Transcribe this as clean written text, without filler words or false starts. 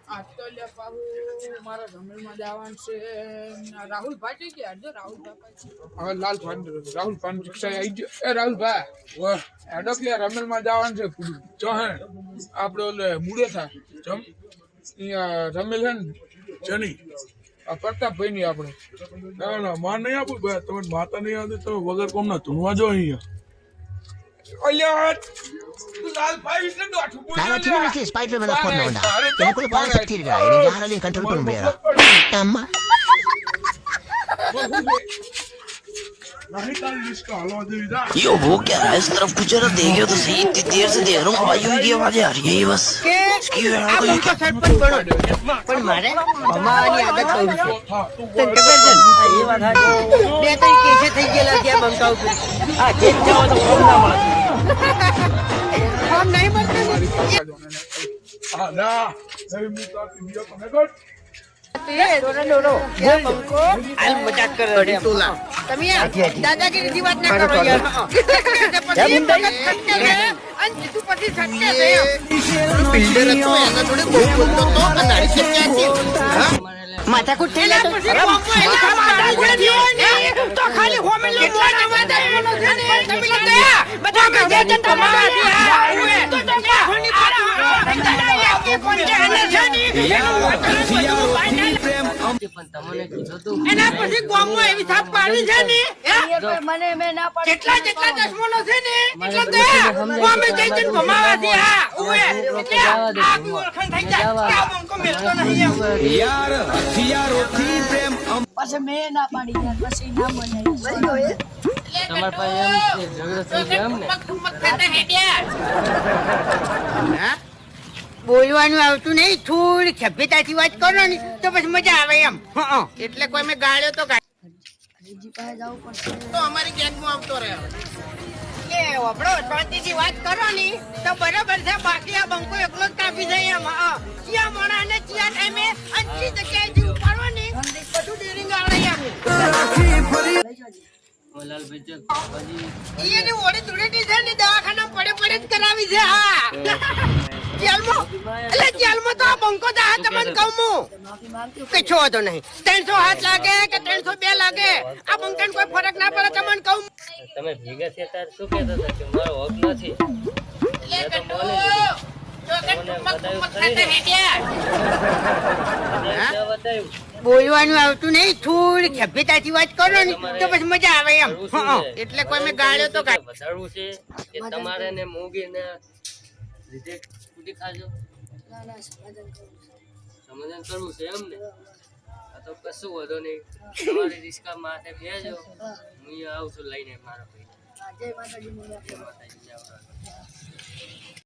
આ તો લે પાહુ મારા જમીનમાં જવાનું છે રાહુલ ભાઈ કે આજે રાહુલ ભાઈ હવે લાલ ભાઈ રાહુલ ભાઈ રિક્ષા આવી ગયો એ રાહુલ ભાઈ વાહ એડો કે રમેલમાં જવાનું છે પૂરું જો હે આપણે ઓલે મુડે થા જમ અહીંયા રમેલ હે ને જની આ પ્રતાપભાઈ ની આપણે ના ના માર નહીં આપું ભાઈ તમે માતા નહીં આવતી તો વગર કોમ ના ધૂનવા જો અહીંયા ઓલ્યા લાલ ભાઈ ને દોઠું Nada, tiene una que Spider me la forma onda. Tiene que parar esa tira y ya ahora le control por un vera. Tama. નહીં તારી રિસ્ક હાલવા દેવી જા यो वो क्या है इस तरफ कुछ जरा देखियो तो सही इतनी देर से देख रहा हूँ आयु की आवाजें आ रही है ये बस इसकी वजह तो ये क्या પણ મારે ભમાવાની આદત બહુ છે તને ખબર છે ને? એ વાત સાચી. બે ત્રણ કેસે થઈ ગયેલા ત્યાં બંકાવ પર આ જે જાવ તો ફોન ના મળે ફોન નહીં મળતો હા ના નહીં હું તારી બીજો તમે કર હાલ મજાક કરે ટોલા તમે દાદાગીરીથી વાત ના કરો યાર પછી મગજ ખટકે છે અને સીધું પછી છટકે છે બિલ્ડર હતો એના જોડે બહુ બોલતો તો અને નારી છે ક્યાં માથાકૂટ થઈ જાય તો ખાલી હોમે લો બધા કે જે તમારા તો ઘણી એના પછી ગામમાં એવી થાપ પાડી છે ને મને મેં ના પાડી જેટલા દસમોનો છે ને એટલા ગામે જઈને ભમાવાથી હા ઓએ એટલે આખી ઓળખાણ થઈ જાય કે બંકો મેલતો નહીં यार हथियारों प्रेम પછી મેં ના પાડી યાર પછી ના મને તમાર પાસે એમ ઝઘડો થઈ ગયો એમ ને બોલવાનું આવતું નહીં થોડી સભ્યતાથી વાત કરો ને તો પછી મજા આવે એમ એટલે કોઈ મેં ગાળ્યો તો હજી પાસે જવું પડશે તો અમારી ગેંગમાં આવતો રહે એ વપડો શાંતિથી વાત કરો ને તો બરાબર છે બાકી આ બંકો એકલો જ કાપી જાય એમ ક્યાં મોણા ને ક્યાં ટાઈમે અંચી જગ્યાએ જીવ પાડવા ને બધું ડેરિંગ આવે એમ એની ઓડી ધૂળેટી છે ને દવાખાના પડે જ કરાવી છે હા જેલમાં તો આ બંકો દા તમને કહું હું કે છો તો નહીં 307 લાગે કે 302 લાગે આ બંકાને કોઈ ફરક ના પડે તમને કહું તમે ભેગા થયા તાર શું કહેતા હતા કે મારો હક નથી એટલે કંટુ જો કંટુ મત ખાતે હેડ્યા બોલવાનું આવતું નહીં થોડી સભ્યતાથી વાત કરો ને તો પછી મજા આવે એમ એટલે કોઈ મેં ગાળ્યો તો વધારવું છે કે તમારે ને મોગી ને લીધે કુટી ખાજો ના ના સમાધાન કરું સમાધાન કરવું છે એમ ને આ તો કશું વધો નહીં તમારી રિસ્કા માથે બેજો હું અહીંયા આવું છું લઈને મારા ભાઈ જય માતાજી. માતાજી જાવ